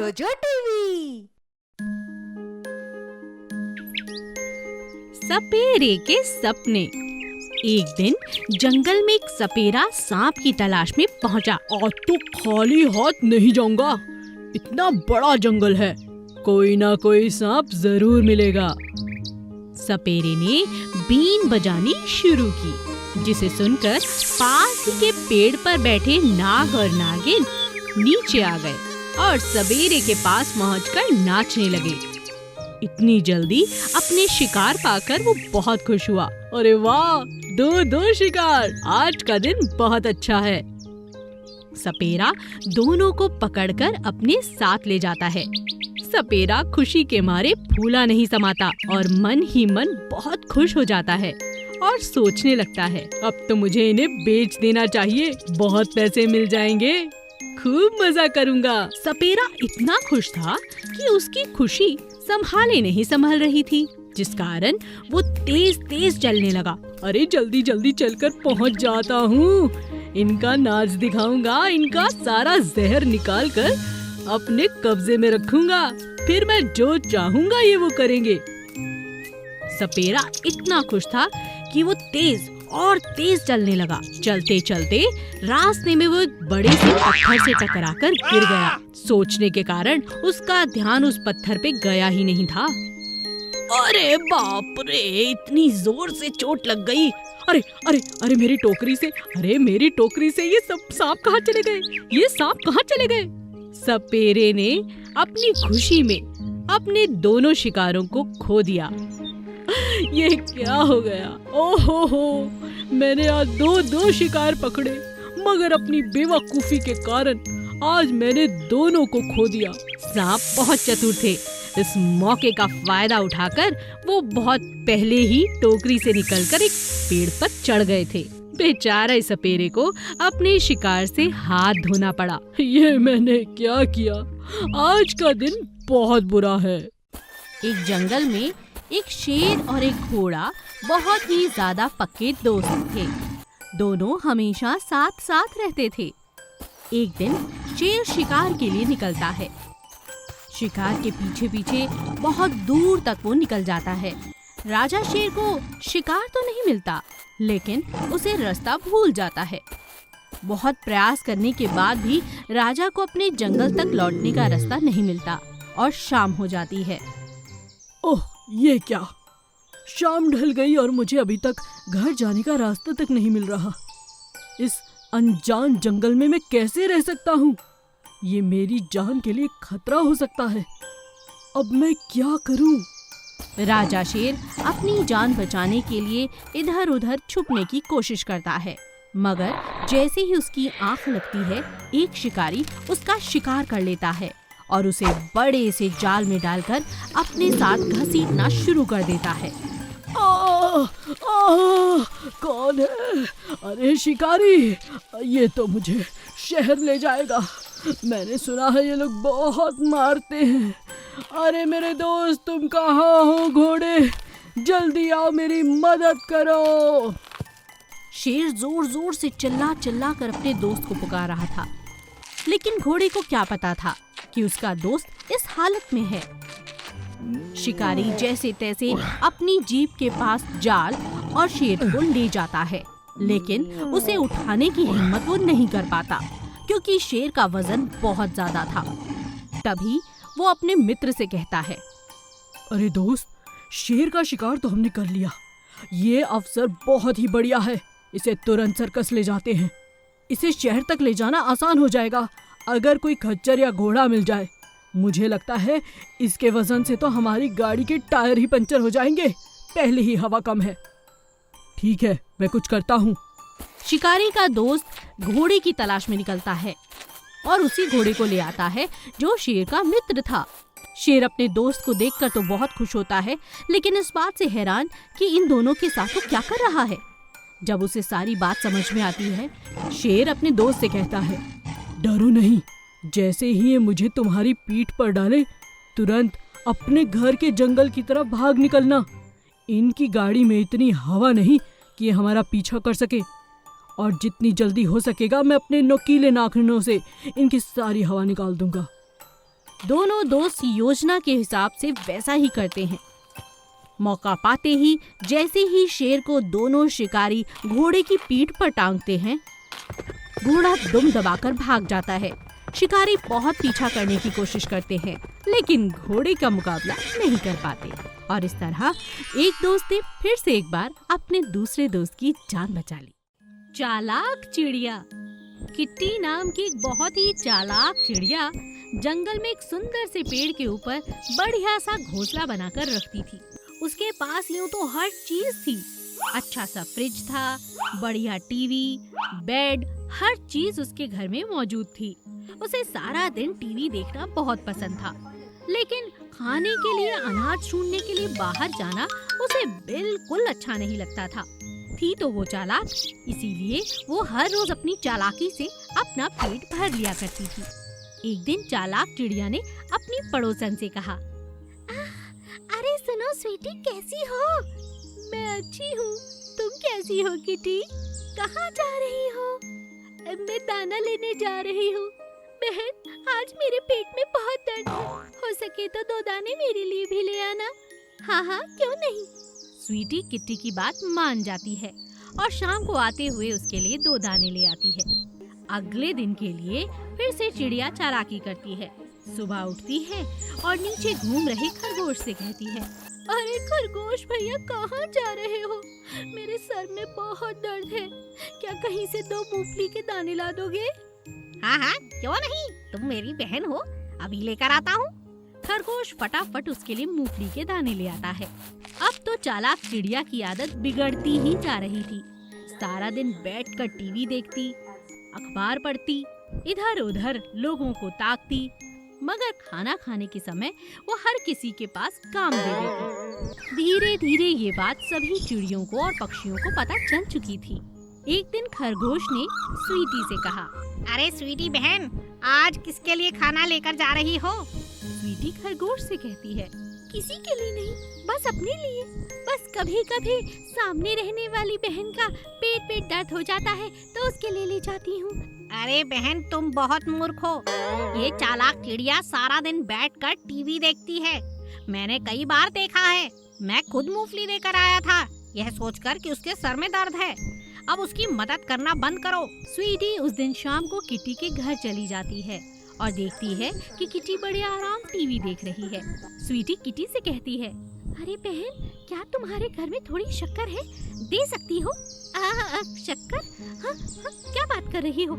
जोजो टीवी। सपेरे के सपने। एक दिन जंगल में एक सपेरा सांप की तलाश में पहुंचा। आज तो खाली हाथ नहीं जाऊंगा, इतना बड़ा जंगल है, कोई ना कोई सांप जरूर मिलेगा। सपेरे ने बीन बजानी शुरू की, जिसे सुनकर पास ही के पेड़ पर बैठे नाग और नागिन नीचे आ गए और सपेरे के पास पहुंचकर नाचने लगे। इतनी जल्दी अपने शिकार पाकर वो बहुत खुश हुआ। अरे वाह, दो शिकार, आज का दिन बहुत अच्छा है। सपेरा दोनों को पकड़कर अपने साथ ले जाता है। सपेरा खुशी के मारे फूला नहीं समाता और मन ही मन बहुत खुश हो जाता है और सोचने लगता है, अब तो मुझे इन्हें बेच देना चाहिए, बहुत पैसे मिल जाएंगे, खूब मजा करूंगा। सपेरा इतना खुश था कि उसकी खुशी संभाले नहीं संभल रही थी, जिस कारण वो तेज तेज चलने लगा। अरे जल्दी जल्दी चलकर पहुंच जाता हूँ, इनका नाच दिखाऊंगा, इनका सारा जहर निकाल कर अपने कब्जे में रखूंगा, फिर मैं जो चाहूंगा ये वो करेंगे। सपेरा इतना खुश था कि वो तेज और तेज चलने लगा। चलते चलते रास्ते में वो एक बड़े से पत्थर से टकराकर गिर गया। सोचने के कारण उसका ध्यान उस पत्थर पे गया ही नहीं था। अरे बाप रे, इतनी जोर से चोट लग गई। अरे अरे अरे मेरी टोकरी से ये सब सांप कहाँ चले गए? ये सांप कहाँ चले गए? सपेरे ने अपनी खुशी में अपने दोनों शिकारों को खो दिया। ये क्या हो गया? ओहो, मैंने आज दो शिकार पकड़े, मगर अपनी बेवकूफी के कारण आज मैंने दोनों को खो दिया। सांप बहुत चतुर थे। इस मौके का फायदा उठाकर वो बहुत पहले ही टोकरी से निकलकर एक पेड़ पर चढ़ गए थे। बेचारे सपेरे को अपने शिकार से हाथ धोना पड़ा। ये मैंने क्या किया? आज का दिन बहुत बुरा है। एक जंगल में एक शेर और एक घोड़ा बहुत ही ज्यादा पक्के दोस्त थे। दोनों हमेशा साथ साथ रहते थे। एक दिन शेर शिकार के लिए निकलता है। शिकार के पीछे पीछे बहुत दूर तक वो निकल जाता है। राजा शेर को शिकार तो नहीं मिलता, लेकिन उसे रास्ता भूल जाता है। बहुत प्रयास करने के बाद भी राजा को अपने जंगल तक लौटने का रास्ता नहीं मिलता और शाम हो जाती है। ओह, ये क्या? शाम ढल गई और मुझे अभी तक घर जाने का रास्ता तक नहीं मिल रहा। इस अनजान जंगल में मैं कैसे रह सकता हूँ? ये मेरी जान के लिए खतरा हो सकता है। अब मैं क्या करूँ? राजा शेर अपनी जान बचाने के लिए इधर उधर छुपने की कोशिश करता है, मगर जैसे ही उसकी आंख लगती है, एक शिकारी उसका शिकार कर लेता है और उसे बड़े से जाल में डालकर अपने साथ घसीटना शुरू कर देता है। कौन है? अरे शिकारी, ये तो मुझे शहर ले जाएगा। मैंने सुना है ये लोग बहुत मारते हैं। अरे मेरे दोस्त, तुम कहाँ हो? घोड़े, जल्दी आओ, मेरी मदद करो। शेर जोर जोर से चिल्ला चिल्ला कर अपने दोस्त को पुकार रहा था, लेकिन घोड़े को क्या पता था कि उसका दोस्त इस हालत में है। शिकारी जैसे तैसे अपनी जीप के पास जाल और शेर को ले जाता है, लेकिन उसे उठाने की हिम्मत वो नहीं कर पाता, क्योंकि शेर का वजन बहुत ज्यादा था। तभी वो अपने मित्र से कहता है, अरे दोस्त, शेर का शिकार तो हमने कर लिया। ये अवसर बहुत ही बढ़िया है, इसे तुरंत सर्कस ले जाते हैं। इसे शहर तक ले जाना आसान हो जाएगा अगर कोई खच्चर या घोड़ा मिल जाए। मुझे लगता है इसके वजन से तो हमारी गाड़ी के टायर ही पंचर हो जाएंगे, पहले ही हवा कम है। ठीक है, मैं कुछ करता हूँ। शिकारी का दोस्त घोड़े की तलाश में निकलता है और उसी घोड़े को ले आता है जो शेर का मित्र था। शेर अपने दोस्त को देखकर तो बहुत खुश होता है, लेकिन इस बात से हैरान कि इन दोनों के साथ वो क्या कर रहा है। जब उसे सारी बात समझ में आती है, शेर अपने दोस्त से कहता है, डरो नहीं, जैसे ही ये मुझे तुम्हारी पीठ पर डाले, तुरंत अपने घर के जंगल की तरफ भाग निकलना। इनकी गाड़ी में इतनी हवा नहीं कि ये हमारा पीछा कर सके, और जितनी जल्दी हो सकेगा मैं अपने नुकीले नाखूनों से इनकी सारी हवा निकाल दूंगा। दोनों दोस्त योजना के हिसाब से वैसा ही करते हैं। मौका पाते ही जैसे ही शेर को दोनों शिकारी घोड़े की पीठ पर टांगते हैं, घोड़ा दुम दबाकर भाग जाता है। शिकारी बहुत पीछा करने की कोशिश करते हैं, लेकिन घोड़े का मुकाबला नहीं कर पाते और इस तरह एक दोस्त ने फिर से एक बार अपने दूसरे दोस्त की जान बचा ली। चालाक चिड़िया। किट्टी नाम की एक बहुत ही चालाक चिड़िया जंगल में एक सुंदर से पेड़ के ऊपर बढ़िया सा घोंसला बनाकर रखती थी। उसके पास यूं तो हर चीज थी। अच्छा सा फ्रिज था, बढ़िया टीवी, बेड, हर चीज उसके घर में मौजूद थी। उसे सारा दिन टीवी देखना बहुत पसंद था, लेकिन खाने के लिए अनाज ढूंढने के लिए बाहर जाना उसे बिल्कुल अच्छा नहीं लगता था। थी तो वो चालाक, इसीलिए वो हर रोज अपनी चालाकी से अपना पेट भर लिया करती थी। एक दिन चालाक चिड़िया ने अपनी पड़ोसन से कहा, अरे सुनो स्वीटी, कैसी हो? मैं अच्छी हूँ, तुम कैसी हो किटी? कहाँ जा रही हो? मैं दाना लेने जा रही हूँ। बहन, आज मेरे पेट में बहुत दर्द है, हो सके तो 2 दाने मेरे लिए भी ले आना। हाँ हाँ, क्यों नहीं। स्वीटी किट्टी की बात मान जाती है और शाम को आते हुए उसके लिए 2 दाने ले आती है। अगले दिन के लिए फिर से चिड़िया चालाकी करती है। सुबह उठती है और नीचे घूम रहे खरगोश से कहती है, अरे खरगोश भैया, कहाँ जा रहे हो? मेरे सर में बहुत दर्द है, क्या कहीं से 2 मूंगफली के दाने ला दोगे? हाँ हाँ, क्यों नहीं, तुम मेरी बहन हो, अभी लेकर आता हूँ। खरगोश फटाफट उसके लिए मूंगफली के दाने ले आता है। अब तो चालाक चिड़िया की आदत बिगड़ती ही जा रही थी। सारा दिन बैठकर टीवी देखती, अखबार पढ़ती, इधर उधर लोगों को ताकती, मगर खाना खाने के समय वो हर किसी के पास काम दे देती। धीरे धीरे ये बात सभी चिड़ियों को और पक्षियों को पता चल चुकी थी। एक दिन खरगोश ने स्वीटी से कहा, अरे स्वीटी बहन, आज किसके लिए खाना लेकर जा रही हो? स्वीटी खरगोश से कहती है, किसी के लिए नहीं, बस अपने लिए। बस कभी कभी सामने रहने वाली बहन का पेट दर्द हो जाता है तो उसके लिए ले जाती हूँ। अरे बहन, तुम बहुत मूर्ख हो। ये चालाक चिड़िया सारा दिन बैठकर टीवी देखती है। मैंने कई बार देखा है। मैं खुद मूंगफली लेकर आया था, यह सोचकर कि उसके सर में दर्द है। अब उसकी मदद करना बंद करो। स्वीटी उस दिन शाम को किटी के घर चली जाती है और देखती है कि किटी बड़े आराम टीवी देख रही है। स्वीटी किटी से कहती है, अरे बहन, क्या तुम्हारे घर में थोड़ी शक्कर है? दे सकती हो? शक्कर? हाँ, क्या बात कर रही हो?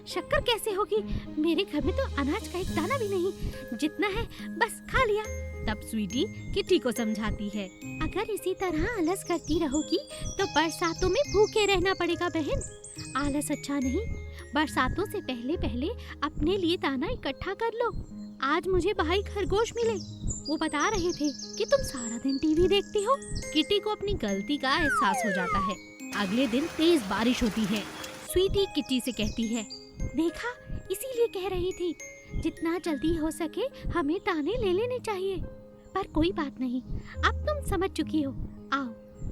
शक्कर कैसे होगी? मेरे घर में तो अनाज का एक दाना भी नहीं, जितना है बस खा लिया। तब स्वीटी किटी को समझाती है, अगर इसी तरह आलस करती रहोगी तो बरसातों में भूखे रहना पड़ेगा बहन। आलस अच्छा नहीं, बरसातों से पहले पहले अपने लिए दाना इकट्ठा कर लो। आज मुझे भाई खरगोश मिले, वो बता रहे थे कि तुम सारा दिन टीवी देखती हो। किटी को अपनी गलती का एहसास हो जाता है। अगले दिन तेज बारिश होती है। स्वीटी किटी से कहती है, देखा, इसीलिए कह रही थी, जितना जल्दी हो सके हमें दाने ले लेने चाहिए। पर कोई बात नहीं, अब तुम समझ चुकी हो। आओ,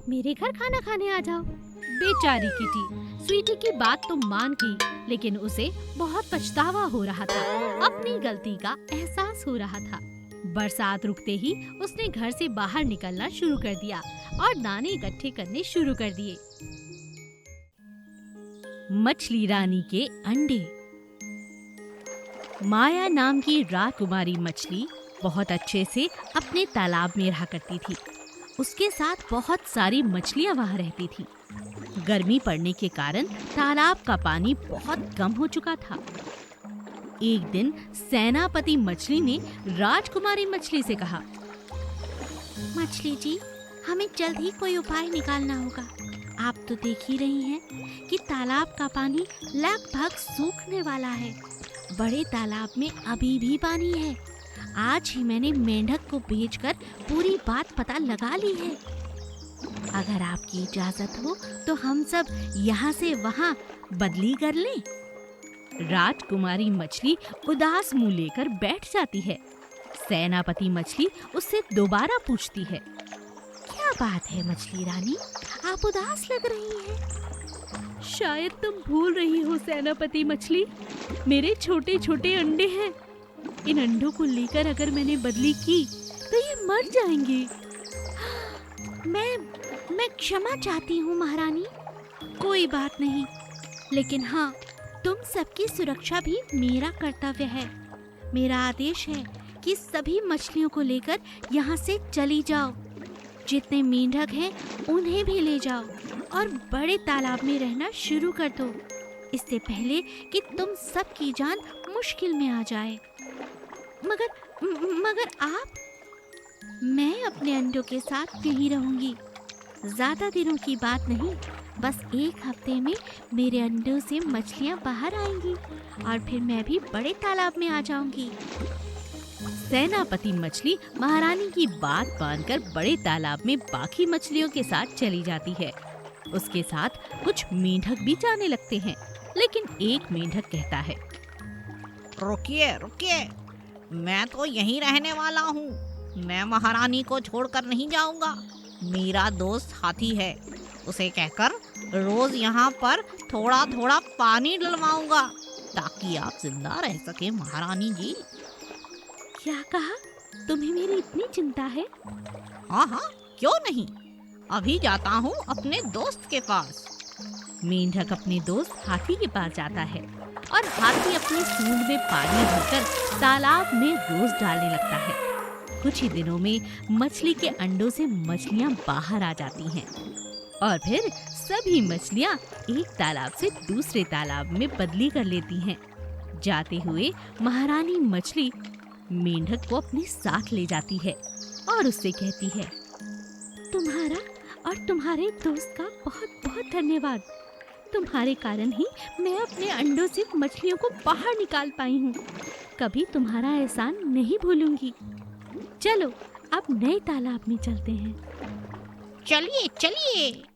मेरे घर खाना खाने आ जाओ। बेचारी किटी स्वीटी की बात तो मान गई, लेकिन उसे बहुत पछतावा हो रहा था। अपनी गलती का एहसास हो रहा था। बरसात रुकते ही उसने घर से बाहर निकलना शुरू कर दिया और दाने इकट्ठे करने शुरू कर दिए। मछली रानी के अंडे। माया नाम की राजकुमारी मछली बहुत अच्छे से अपने तालाब में रहा करती थी। उसके साथ बहुत सारी मछलियां वहां रहती थी। गर्मी पड़ने के कारण तालाब का पानी बहुत कम हो चुका था। एक दिन सेनापति मछली ने राजकुमारी मछली से कहा, मछली जी, हमें जल्द ही कोई उपाय निकालना होगा। आप तो देख ही रही हैं कि तालाब का पानी लगभग सूखने वाला है। बड़े तालाब में अभी भी पानी है। आज ही मैंने मेंढक को भेजकर पूरी बात पता लगा ली है। अगर आपकी इजाजत हो तो हम सब यहाँ से वहाँ बदली कर लें। राजकुमारी मछली उदास मुंह लेकर बैठ जाती है। सेनापति मछली उससे दोबारा पूछती है, क्या बात है मछली रानी, आप उदास लग रही हैं? शायद तुम भूल रही हो सेनापति मछली, मेरे छोटे छोटे अंडे हैं। इन अंडों को लेकर अगर मैंने बदली की तो ये मर जाएंगे। मैं क्षमा चाहती हूँ महारानी। कोई बात नहीं, लेकिन हाँ, तुम सबकी सुरक्षा भी मेरा कर्तव्य है। मेरा आदेश है कि सभी मछलियों को लेकर यहाँ से चली जाओ। जितने मेंढक हैं उन्हें भी ले जाओ और बड़े तालाब में रहना शुरू कर दो, इससे पहले कि तुम सबकी जान मुश्किल में आ जाए। मगर आप? मैं अपने अंडों के साथ यहीं रहूंगी। ज्यादा दिनों की बात नहीं, बस 1 हफ्ते में मेरे अंडों से मछलियां बाहर आएंगी और फिर मैं भी बड़े तालाब में आ जाऊंगी। सेनापति मछली महारानी की बात मानकर बड़े तालाब में बाकी मछलियों के साथ चली जाती है। उसके साथ कुछ मेंढक भी जाने लगते हैं, लेकिन एक मेंढक कहता है, रुकिए रुकिए, मैं तो यहीं रहने वाला हूँ। मैं महारानी को छोड़कर नहीं जाऊंगा। मेरा दोस्त हाथी है, उसे कहकर रोज यहाँ पर थोड़ा थोड़ा पानी डलवाऊंगा ताकि आप जिंदा रह सके महारानी जी। क्या कहा? तुम्हें मेरी इतनी चिंता है? हाँ हाँ, क्यों नहीं। अभी जाता हूँ अपने दोस्त के पास। मेंढक अपने दोस्त हाथी के पास जाता है और हाथी अपनी सूंड में पानी भरकर तालाब में रोज डालने लगता है। कुछ ही दिनों में मछली के अंडों से मछलियां बाहर आ जाती हैं और फिर सभी मछलियां एक तालाब से दूसरे तालाब में बदली कर लेती हैं। जाते हुए महारानी मछली मेंढक को अपने साथ ले जाती है और उससे कहती है, तुम्हारा और तुम्हारे दोस्त का बहुत बहुत धन्यवाद। तुम्हारे कारण ही मैं अपने अंडों से मछलियों को बाहर निकाल पाई हूँ। कभी तुम्हारा एहसान नहीं भूलूंगी। चलो अब नए तालाब में चलते हैं। चलिए चलिए।